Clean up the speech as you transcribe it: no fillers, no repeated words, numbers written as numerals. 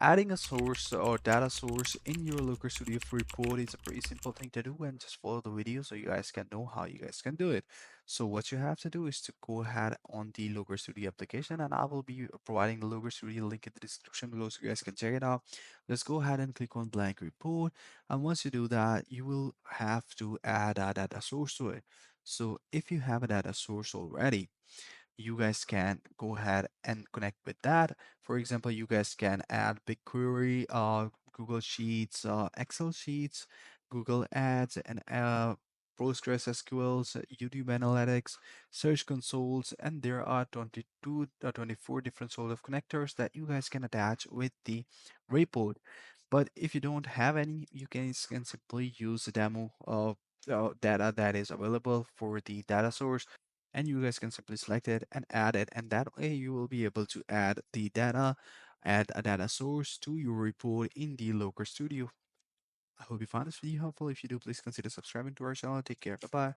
Adding a source or data source in your Looker Studio for report is a pretty simple thing to do, and just follow the video so you guys can know how you guys can do it. So what you have to do is to go ahead on the Looker Studio application, and I will be providing the Looker Studio link in the description below so you guys can check it out. Just go ahead and click on blank report, and once you do that, you will have to add a data source to it. So if you have a data source already, you guys can go ahead and connect with that. For example, you guys can add BigQuery, Google Sheets, Excel Sheets, Google Ads, and Postgres SQLs, YouTube Analytics, Search Consoles, and there are 22 or 24 different sort of connectors that you guys can attach with the report. But if you don't have any, you guys can simply use the demo of data that is available for the data source, and you guys can simply select it and add it, and that way you will be able to add the data, add a data source to your report in the Looker Studio. I hope you found this video helpful. If you do, please consider subscribing to our channel. Take care. Bye bye.